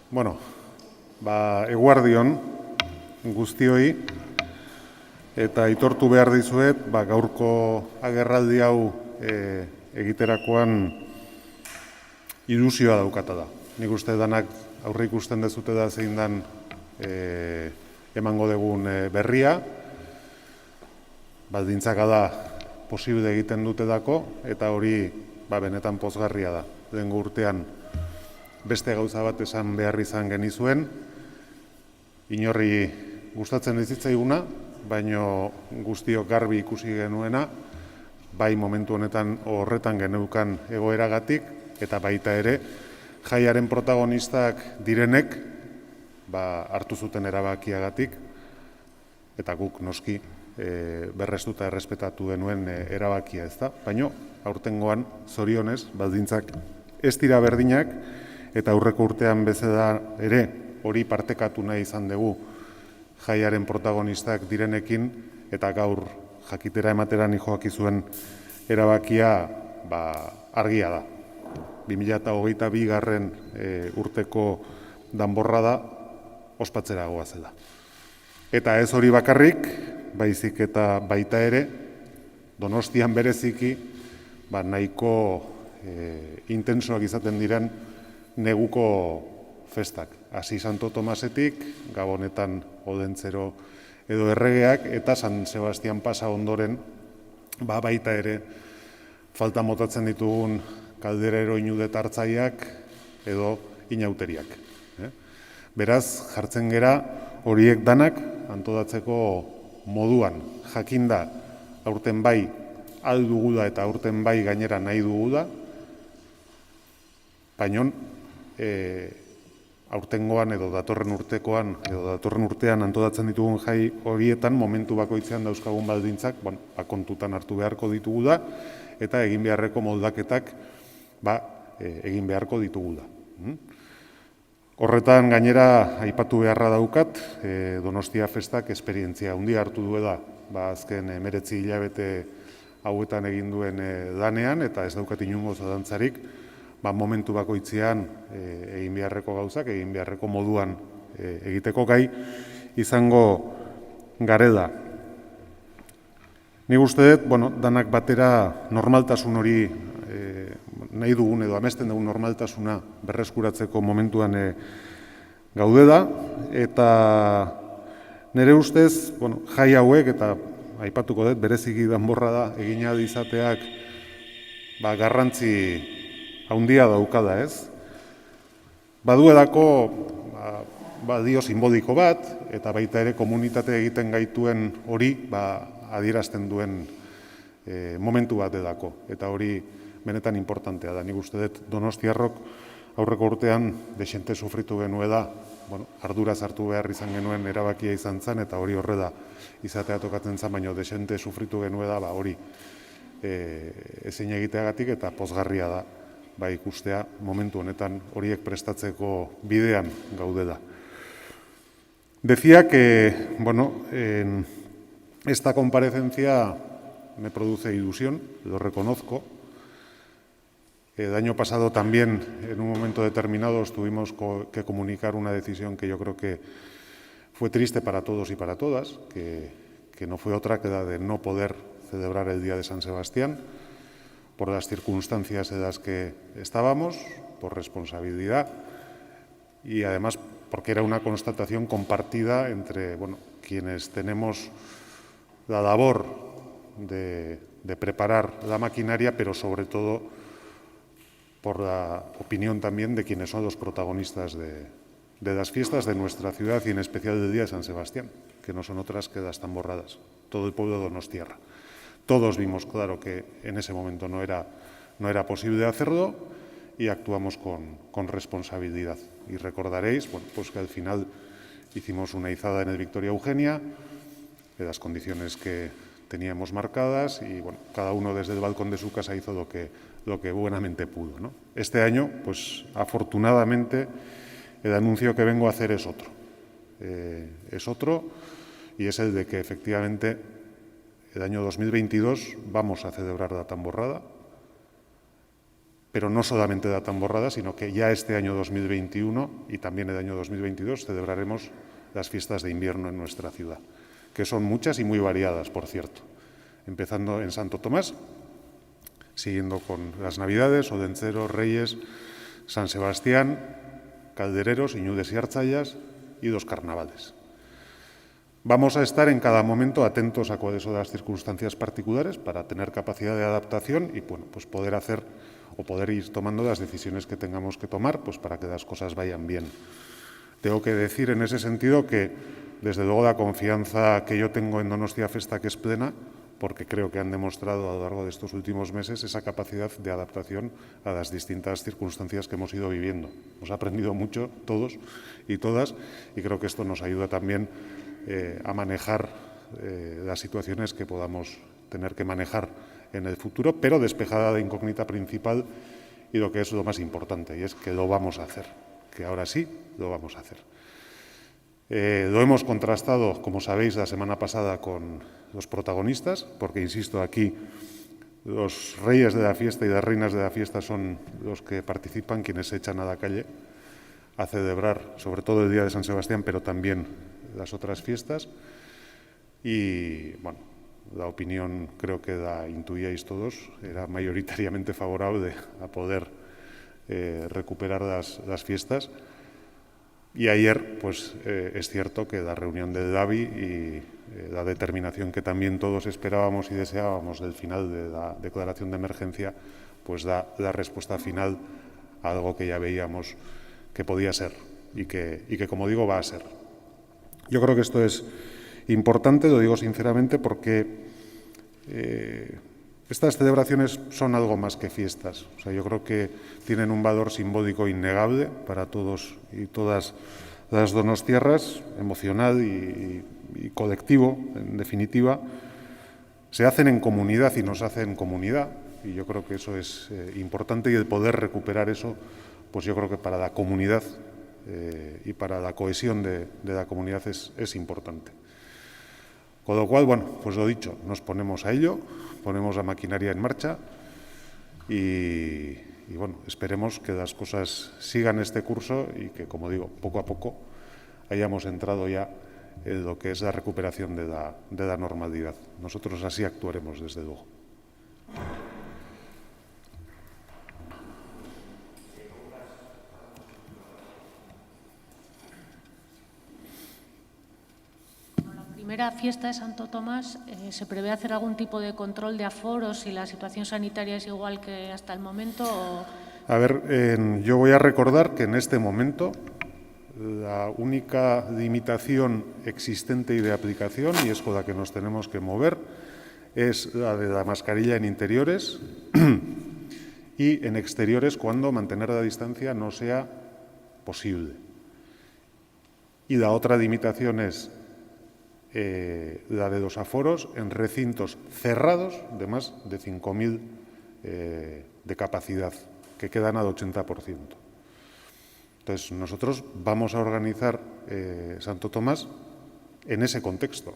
Bueno, eguardion guztioi eta aitortu behar dizuet, gaurko agerraldi hau egiterakoan ilusioa daukata da. Nik uste danak aurre ikusten dezute da zein dan emango dugun berria, baldintzaka da posible egiten dute dako, eta hori benetan pozgarria da. Dengo urtean beste gauza bat esan behar izan genizuen, inorri gustatzen dizitzaiguna, baino guztiok garbi ikusi genuena, bai momentu honetan horretan geneukan egoeragatik, eta baita ere, jaiaren protagonistak direnek, hartu zuten erabakiagatik, eta guk noski berrestuta errespetatu denuen erabakia ez da. Baino, aurtengoan, zorionez, baldintzak ez dira berdinak, eta aurreko urtean bezala ere hori partekatu nahi izan dugu jaiaren protagonistak direnekin, eta gaur jakitera ematera nijoak izuen erabakia argia da. 2022 urteko danborrada ospatzera goazela. Eta ez hori bakarrik, baizik eta baita ere, Donostian bereziki nahiko intensoak izaten diren neguko festak. Hasi Santo Tomasetik, Gabonetan Odentzero edo Erregeak, eta San Sebastian pasa ondoren, baita ere, falta motatzen ditugun kalderero inudet hartzaiak edo inauteriak. Beraz, jartzen gera horiek danak antolatzeko moduan, jakinda aurten bai aldugu da eta aurten bai gainera nahi dugu da, baino aurtengoan edo datorren urtekoan edo datorren urtean antolatzen ditugun jai horietan momentu bakoitzean dauzkagun baldintzak kontutan hartu beharko ditugu da, eta egin beharreko moldaketak egin beharko ditugu da. Horretan gainera aipatu beharra daukat, Donostia festak esperientzia handia hartu duela azken 19 hilabete hauetan egin duen lanean, eta ez daukat inongo zalantzarik, momentu bakoitzean egin beharreko gauzak, egin beharreko moduan egiteko gai izango garela. Nik uste dut, danak batera normaltasun hori nahi dugun edo amesten dugun normaltasuna berreskuratzeko momentuan gaude da, eta nire ustez, jai hauek, eta aipatuko dut, bereziki danborra da egina izateak garrantzi handia daukada, ez? Baduelako dio simboliko bat, eta baita ere komunitate egiten gaituen hori adierazten duen momentu bat edako, eta hori benetan importantea da. Nik uste dut Donostiarrok aurreko urtean desente sufritu genuela, arduraz hartu behar izan genuen erabakia izan zen, eta hori horrela izatea tokatzen zen, baina desente sufritu genuela hori ezin egiteagatik, eta pozgarria da ikustea momentu honetan horiek prestatzeko bidean gaudela. Decía que, esta comparecencia me produce ilusión, lo reconozco. El año pasado también, en un momento determinado, tuvimos que comunicar una decisión que yo creo que fue triste para todos y para todas, que no fue otra que la de no poder celebrar el Día de San Sebastián, por las circunstancias en las que estábamos, por responsabilidad, y además porque era una constatación compartida entre quienes tenemos la labor de preparar la maquinaria, pero sobre todo por la opinión también de quienes son los protagonistas de las fiestas de nuestra ciudad, y en especial del Día de San Sebastián, que no son otras que las tamborradas, todo el pueblo de Donostiarra. Todos vimos claro que en ese momento no era posible hacerlo, y actuamos con responsabilidad. Y recordaréis que al final hicimos una izada en el Victoria Eugenia, de las condiciones que teníamos marcadas, y cada uno desde el balcón de su casa hizo lo que buenamente pudo, ¿no? Este año, afortunadamente, el anuncio que vengo a hacer es otro. Y es el de que efectivamente el año 2022 vamos a celebrar la tamborrada, pero no solamente da tamborrada, sino que ya este año 2021 y también el año 2022 celebraremos las fiestas de invierno en nuestra ciudad, que son muchas y muy variadas, por cierto, empezando en Santo Tomás, siguiendo con las Navidades, Odentzero, Reyes, San Sebastián, Caldereros, Iñudes y Artzayas y 2 carnavales. Vamos a estar en cada momento atentos a cuáles son las circunstancias particulares para tener capacidad de adaptación y bueno, pues poder hacer o poder ir tomando las decisiones que tengamos que tomar pues para que las cosas vayan bien. Tengo que decir en ese sentido que, desde luego, la confianza que yo tengo en Donostia Festa, que es plena, porque creo que han demostrado a lo largo de estos últimos meses esa capacidad de adaptación a las distintas circunstancias que hemos ido viviendo. Hemos aprendido mucho, todos y todas, y creo que esto nos ayuda también a manejar las situaciones que podamos tener que manejar en el futuro, pero despejada de incógnita principal y lo que es lo más importante, y es que lo vamos a hacer, que ahora sí lo vamos a hacer. Lo hemos contrastado, como sabéis, la semana pasada con los protagonistas, porque, insisto, aquí los reyes de la fiesta y las reinas de la fiesta son los que participan, quienes se echan a la calle a celebrar, sobre todo el Día de San Sebastián, pero también las otras fiestas. Y, bueno, la opinión, creo que la intuíais todos, era mayoritariamente favorable a poder recuperar las fiestas. Y ayer, pues es cierto que la reunión del DABI y la determinación que también todos esperábamos y deseábamos del final de la declaración de emergencia, pues da la respuesta final a algo que ya veíamos que podía ser y que, como digo, va a ser. Yo creo que esto es importante, lo digo sinceramente, porque estas celebraciones son algo más que fiestas. O sea, yo creo que tienen un valor simbólico innegable para todos y todas las donostiarras, emocional y colectivo, en definitiva. Se hacen en comunidad y nos hacen comunidad, y yo creo que eso es importante, y el poder recuperar eso, pues yo creo que para la comunidad y para la cohesión de la comunidad es importante. Con lo cual, bueno, pues lo dicho, nos ponemos a ello, ponemos la maquinaria en marcha y bueno, esperemos que las cosas sigan este curso y que, como digo, poco a poco hayamos entrado ya en lo que es la recuperación de la normalidad. Nosotros así actuaremos, desde luego. Primera fiesta de Santo Tomás, ¿se prevé hacer algún tipo de control de aforos si la situación sanitaria es igual que hasta el momento? O... A ver, yo voy a recordar que en este momento la única limitación existente y de aplicación, y es con la que nos tenemos que mover, es la de la mascarilla en interiores y en exteriores cuando mantener la distancia no sea posible. Y la otra limitación es la de los aforos en recintos cerrados de más de 5.000 de capacidad, que quedan al 80%. Entonces, nosotros vamos a organizar Santo Tomás en ese contexto,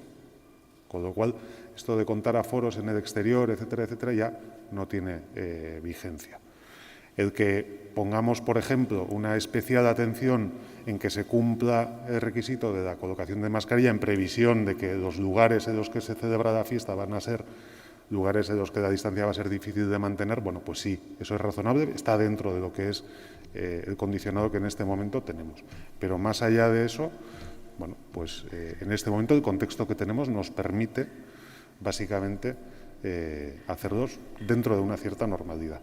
con lo cual esto de contar aforos en el exterior, etcétera, etcétera, ya no tiene vigencia. El que pongamos, por ejemplo, una especial atención en que se cumpla el requisito de la colocación de mascarilla en previsión de que los lugares en los que se celebra la fiesta van a ser lugares en los que la distancia va a ser difícil de mantener, bueno, pues sí, eso es razonable, está dentro de lo que es el condicionado que en este momento tenemos. Pero más allá de eso, bueno, pues en este momento el contexto que tenemos nos permite, básicamente, hacerlos dentro de una cierta normalidad.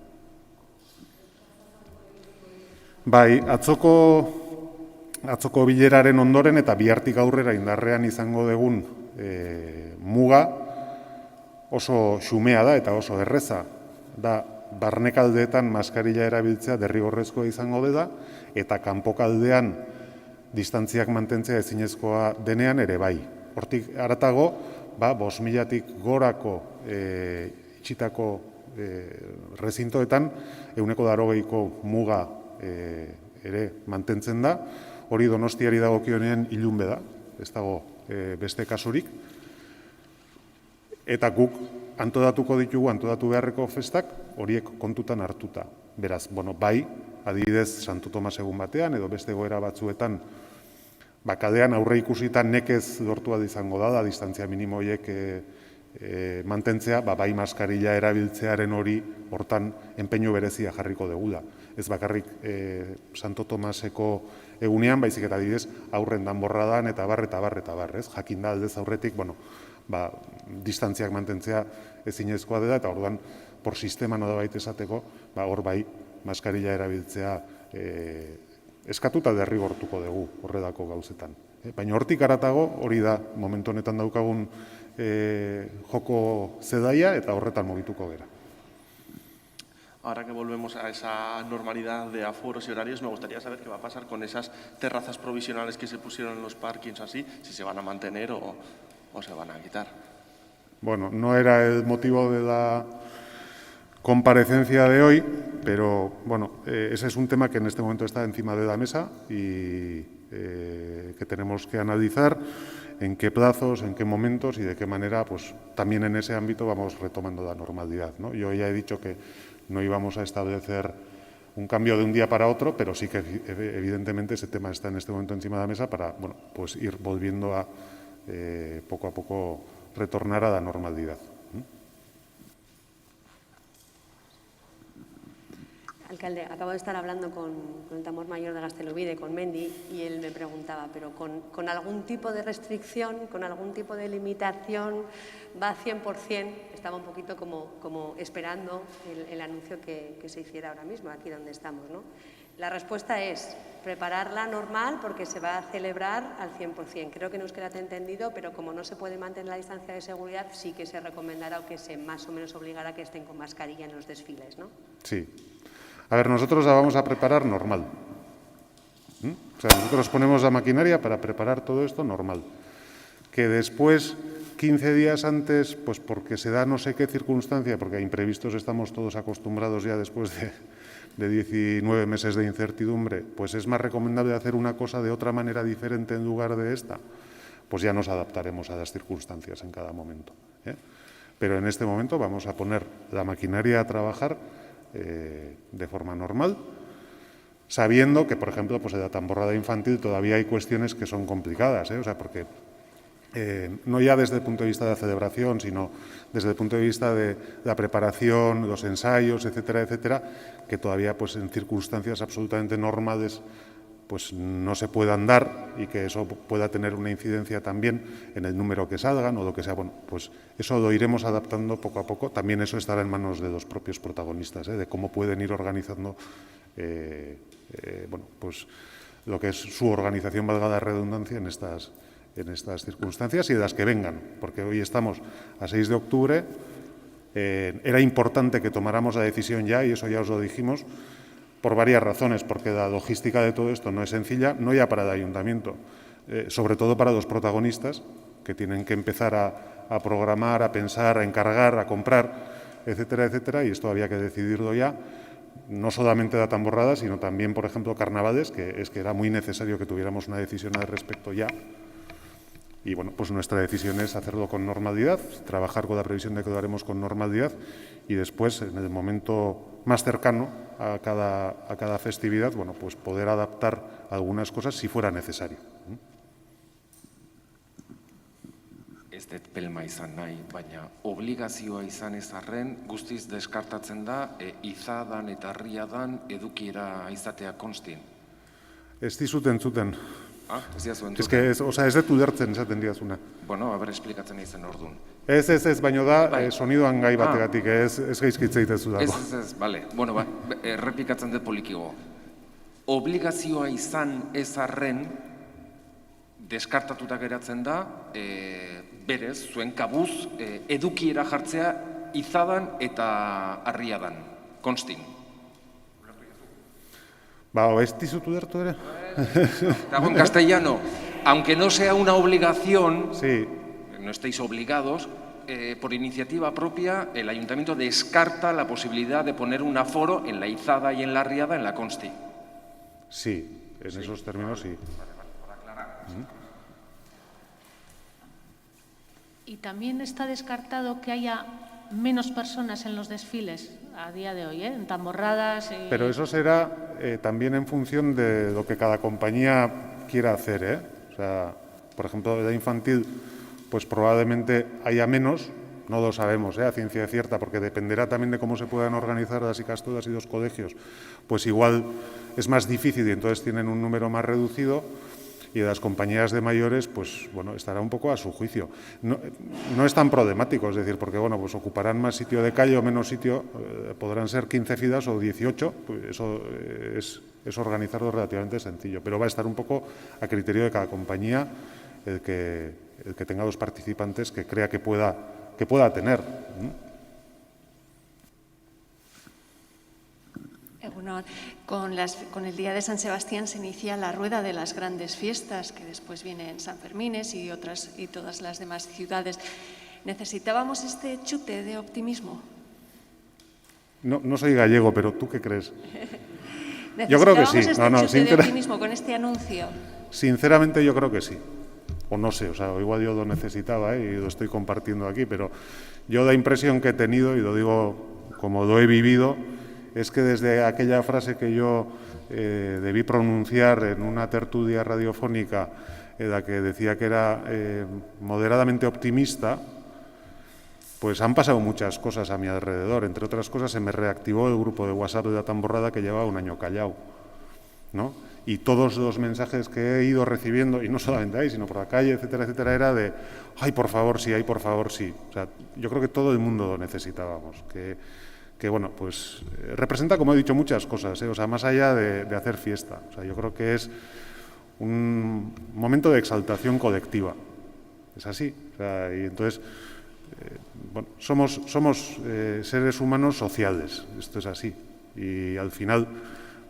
Bai, atzoko bileraren ondoren eta bihartik aurrera indarrean izango dugun muga oso xumea da eta oso erreza. Da, barnekaldeetan maskarilla erabiltzea derrigorrezkoa izango dela eta kanpokaldean distantziak mantentzea ezinezkoa denean ere bai. Hortik haratago, 5.000tik gorako itxitako rezintoetan 80%ko muga ere mantentzen da, hori Donostiari dagokionean ilunbe da, ez dago beste kasurik, eta guk antolatuko ditugu, antolatu beharreko festak, horiek kontutan hartuta. Beraz, bai, adibidez, Santo Tomas egun batean, edo beste egoera batzuetan, kalean aurre ikusita nekez lortua izango da distantzia minimo horiek mantentzea, bai maskarilla erabiltzearen hori hortan enpeinu berezia jarriko degula. Ez bakarrik Santo Tomaseko egunean, baizik eta adibidez aurren danborradan eta bar, ez? Jakin da aldez aurretik, distantziak mantentzea ezinezkoa dela, eta orduan, por sistema nolabait esateko, hor bai maskarilla erabiltzea eskatuta derrigortuko dugu horredako gauzetan. Baina hortik haratago, hori da momentu honetan daukagun joko zedaia eta horretan mugituko gera. Ahora que volvemos a esa normalidad de aforos y horarios, me gustaría saber qué va a pasar con esas terrazas provisionales que se pusieron en los parkings así, si se van a mantener o se van a quitar. Bueno, no era el motivo de la comparecencia de hoy, pero bueno, ese es un tema que en este momento está encima de la mesa y que tenemos que analizar en qué plazos, en qué momentos y de qué manera, pues también en ese ámbito vamos retomando la normalidad, ¿no? Yo ya he dicho que no íbamos a establecer un cambio de un día para otro, pero sí que evidentemente ese tema está en este momento encima de la mesa para, pues ir volviendo a poco a poco retornar a la normalidad. Alcalde, acabo de estar hablando con el tambor mayor de Gaztelubide, con Mendi, y él me preguntaba, pero con algún tipo de restricción, con algún tipo de limitación, va 100%, estaba un poquito como esperando el anuncio que se hiciera ahora mismo, aquí donde estamos, ¿no? La respuesta es prepararla normal porque se va a celebrar al 100%. Creo que no os queda entendido, pero como no se puede mantener la distancia de seguridad, sí que se recomendará o que se más o menos obligará a que estén con mascarilla en los desfiles, ¿no? Sí. A ver, nosotros la vamos a preparar normal. O sea, nosotros ponemos la maquinaria para preparar todo esto normal. Que después, 15 días antes, pues porque se da no sé qué circunstancia, porque a imprevistos estamos todos acostumbrados ya después de 19 meses de incertidumbre, pues es más recomendable hacer una cosa de otra manera diferente en lugar de esta, pues ya nos adaptaremos a las circunstancias en cada momento. Pero en este momento vamos a poner la maquinaria a trabajar de forma normal, sabiendo que, por ejemplo, pues en la tamborrada infantil todavía hay cuestiones que son complicadas, o sea, porque no ya desde el punto de vista de la celebración, sino desde el punto de vista de la preparación, los ensayos, etcétera, etcétera, que todavía pues en circunstancias absolutamente normales pues no se puedan dar y que eso pueda tener una incidencia también en el número que salgan o lo que sea. Bueno, pues eso lo iremos adaptando poco a poco. También eso estará en manos de los propios protagonistas, de cómo pueden ir organizando pues lo que es su organización, valga la redundancia, en estas circunstancias y de las que vengan, porque hoy estamos a 6 de octubre, era importante que tomáramos la decisión ya, y eso ya os lo dijimos, por varias razones, porque la logística de todo esto no es sencilla, no ya para el ayuntamiento, sobre todo para los protagonistas, que tienen que empezar a programar, a pensar, a encargar, a comprar, etcétera, etcétera, y esto había que decidirlo ya, no solamente la tamborrada, sino también, por ejemplo, carnavales, que era muy necesario que tuviéramos una decisión al respecto ya. Y bueno, pues nuestra decisión es hacerlo con normalidad, trabajar con la previsión de que lo haremos con normalidad y después, en el momento más cercano a cada festividad, bueno, pues poder adaptar algunas cosas si fuera necesario. Ez dut pelma izan nahi, baina obligazioa izan ez arren, guztiz deskartatzen da, izadan eta harriadan edukiera izatea konstin. Ez dizut entzuten. Ez diazu entzuten? Ez que, ez dut ulertzen esaten diazuna. Bueno, haber esplikatzen izan orduan. Ez, baino da, sonidoan gai bategatik, ez gaizkitza itezu dago. Ez, bale. Bueno, errepikatzen dut polikigo. Obligazioa izan ez arren, deskartatuta geratzen da, berez, zuen kabuz, edukiera jartzea izadan eta harriadan, konstin. ¿Ez dizut ulertu ere? En castellano, aunque no sea una obligación, sí. No estéis obligados, por iniciativa propia, el ayuntamiento descarta la posibilidad de poner un aforo en la izada y en la harriada en la consti. Sí, en esos términos sí. Para aclarar. Y también está descartado que haya menos personas en los desfiles a día de hoy, en tamborradas. Pero eso será también en función de lo que cada compañía quiera hacer, O sea, por ejemplo, de edad infantil, pues probablemente haya menos, no lo sabemos, a ciencia cierta, porque dependerá también de cómo se puedan organizar las ikastolas y los colegios. Pues igual es más difícil y entonces tienen un número más reducido. Y de las compañías de mayores, pues bueno, estará un poco a su juicio. No es tan problemático, es decir, porque bueno, pues ocuparán más sitio de calle o menos sitio, podrán ser 15 filas o 18, pues eso es organizarlo relativamente sencillo, pero va a estar un poco a criterio de cada compañía el que tenga los participantes que crea que pueda tener. Bueno, con el Día de San Sebastián se inicia la rueda de las grandes fiestas, que después vienen San Fermines y todas las demás ciudades. ¿Necesitábamos este chute de optimismo? No soy gallego, pero ¿tú qué crees? Yo creo que sí. ¿Necesitábamos este chute de optimismo con este anuncio? Sinceramente yo creo que sí. O no sé, o sea, igual yo lo necesitaba y lo estoy compartiendo aquí, pero yo la impresión que he tenido, y lo digo como lo he vivido, es que desde aquella frase que yo debí pronunciar en una tertulia radiofónica en la que decía que era moderadamente optimista, pues han pasado muchas cosas a mi alrededor. Entre otras cosas, se me reactivó el grupo de WhatsApp de la Tamborrada que llevaba un año callado, ¿no? Y todos los mensajes que he ido recibiendo, y no solamente ahí, sino por la calle, etcétera, etcétera, era de ¡ay, por favor, sí! ¡Ay, por favor, sí! O sea, yo creo que todo el mundo lo necesitábamos, que bueno, pues representa, como he dicho, muchas cosas, o sea, más allá de hacer fiesta. O sea, yo creo que es un momento de exaltación colectiva. Es así. O sea, y entonces, bueno, somos seres humanos sociales, esto es así. Y al final,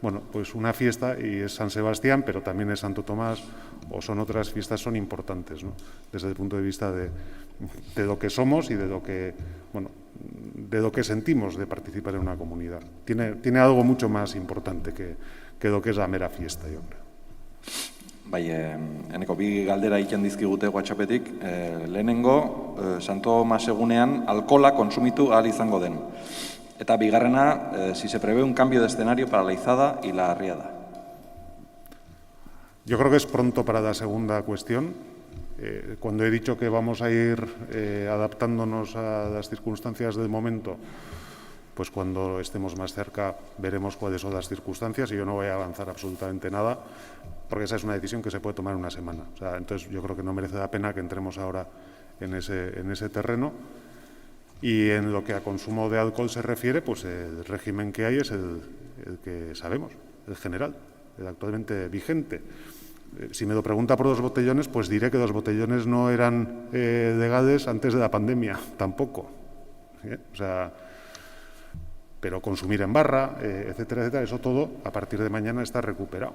bueno, pues una fiesta, y es San Sebastián, pero también es Santo Tomás, o son otras fiestas, son importantes, ¿no? Desde el punto de vista de lo que somos y de lo que, bueno, de lo que sentimos de participar en una comunidad. Tiene algo mucho más importante que lo que es la mera fiesta, yo creo. Bai, eneko bi galdera egiten dizkigute WhatsAppetik. Lehenengo, Santo Tomas egunean alkohola kontsumitu ahal izango den. Eta bigarrena, si se prevé un cambio de escenario para la izada y la arriada. Yo creo que es pronto para la segunda cuestión. Cuando he dicho que vamos a ir adaptándonos a las circunstancias del momento, pues cuando estemos más cerca veremos cuáles son las circunstancias y yo no voy a avanzar absolutamente nada, porque esa es una decisión que se puede tomar en una semana. O sea, entonces yo creo que no merece la pena que entremos ahora en ese terreno. Y en lo que a consumo de alcohol se refiere, pues el régimen que hay es el que sabemos, el general, el actualmente vigente. Si me lo pregunta por los botellones, pues diré que los botellones no eran legales antes de la pandemia, tampoco. O sea, pero consumir en barra, etcétera, etcétera, eso todo a partir de mañana está recuperado.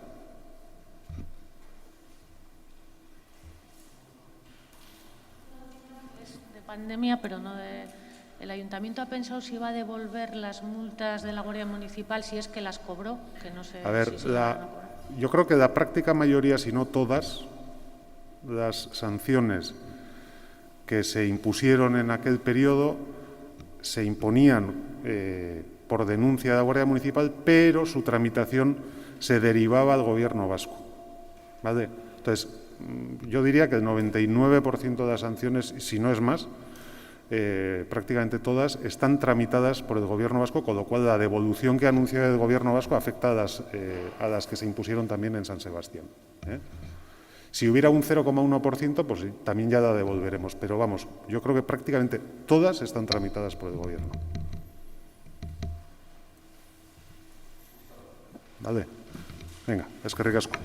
Es de pandemia, pero no de... ¿El Ayuntamiento ha pensado si va a devolver las multas de la Guardia Municipal si es que las cobró? Que no sé. A ver, si van a cobrar. yo creo que la práctica mayoría, si no todas, las sanciones que se impusieron en aquel periodo se imponían por denuncia de la Guardia Municipal, pero su tramitación se derivaba al Gobierno vasco. ¿Vale? Entonces, yo diría que el 99% de las sanciones, si no es más, prácticamente todas, están tramitadas por el Gobierno vasco, con lo cual la devolución que anuncia el Gobierno vasco afecta a las que se impusieron también en San Sebastián. Si hubiera un 0,1%, pues sí, también ya la devolveremos. Pero vamos, yo creo que prácticamente todas están tramitadas por el Gobierno. Vale. Venga, eskerrik asko.